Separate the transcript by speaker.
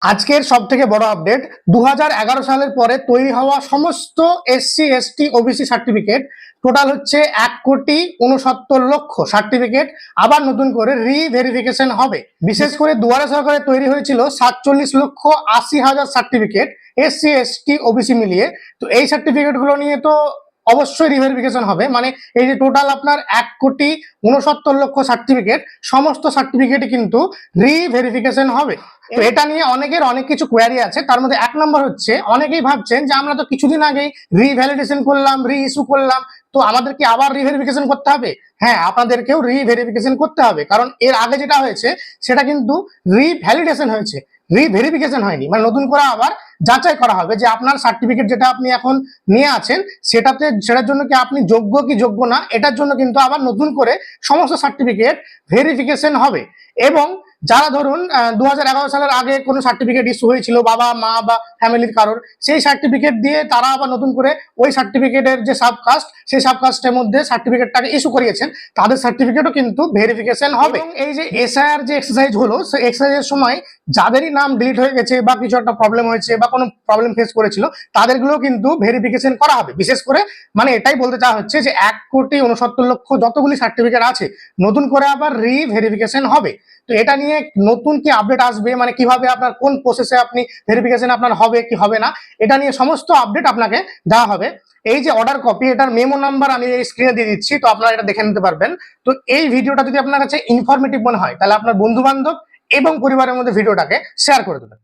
Speaker 1: আজকের সবথেকে বড় আপডেট 2011 সালের পরে তৈরি হওয়া সমস্ত SC ST OBC certificate total হচ্ছে 1,69,00,000 সার্টিফিকেট আবার নতুন করে রিভেরিফিকেশন হবে। বিশেষ করে দুয়ারে সরকারে তৈরি হয়েছিল 47,80,000 সার্টিফিকেট এসসি এসটি ওবিসি মিলিয়ে। তো এই সার্টিফিকেট গুলো নিয়ে তো অবশ্যই রিভেরিফিকেশন হবে, মানে এই যে টোটাল আপনার 1,69,00,000 সার্টিফিকেট, সমস্ত সার্টিফিকেট কিন্তু রিভেরিফিকেশন হবে। তো এটা নিয়ে অনেকের অনেক কিছু কোয়ারি আছে। তার মধ্যে এক নম্বর হচ্ছে, অনেকেই ভাবছেন যে আমরা তো কিছুদিন আগেই রিভ্যালিডেশন করলাম, ইস্যু করলাম, তো আমাদের কি আবার রিভেরিফিকেশন করতে হবে? হ্যাঁ, আপনাদেরকেও রিভেরিফিকেশন করতে হবে, কারণ এর আগে যেটা হয়েছে সেটা কিন্তু রিভ্যালিডেশন হয়েছে, রিভেরিফিকেশন হয়নি। মানে নতুন করে আবার যাচাই করা হবে যে আপনার সার্টিফিকেট যেটা আপনি এখন নিয়ে আছেন সেটার জন্য কি আপনি যোগ্য কি যোগ্য না, এটার জন্য কিন্তু আবার নতুন করে সমস্ত সার্টিফিকেট ভেরিফিকেশন হবে। এবং যারা ধরুন 2011 সালের আগে কোনো সার্টিফিকেট ইস্যু হয়েছিল বাবা মা বা ফ্যামিলির কারোর, সেই সার্টিফিকেট দিয়ে তারা আবার নতুন করে ওই সার্টিফিকেটের যে সাবকাস্ট, সেই সাবকাস্টের মধ্যে সার্টিফিকেটটাকে ইস্যু করিয়েছেন, তাদের সার্টিফিকেটও কিন্তু ভেরিফিকেশন হবে। এই যে এসআইআর যে এক্সারসাইজ হলো, সেই এক্সারসাইজের সময় যাদেরই নাম ডিলিট হয়ে গেছে বা কিছু একটা প্রবলেম হয়েছে বা কোনো প্রবলেম ফেস করেছিল, তাদেরগুলো কিন্তু ভেরিফিকেশন করা হবে। বিশেষ করে মানে এটাই বলতে চাওয়া হচ্ছে যে 1,69,00,000 যতগুলি সার্টিফিকেট আছে নতুন করে আবার রিভেরিফিকেশন হবে। তো এটা নিয়ে নতুন কি আপডেট আসবে, মানে কিভাবে আপনার কোন প্রসেসে আপনি ভেরিফিকেশন আপনার হবে কি হবে না, এটা নিয়ে সমস্ত আপডেট আপনাকে দেওয়া হবে। এই যে অর্ডার কপি, এটার মেমো নাম্বার আমি এই স্ক্রিনে দিয়ে দিচ্ছি, তো আপনারা এটা দেখে নিতে পারবেন। তো এই ভিডিওটা যদি আপনার কাছে ইনফরমেটিভ মনে হয়, তাহলে আপনার বন্ধু বান্ধব এবং পরিবারের মধ্যে ভিডিওটাকে শেয়ার করে দেবেন।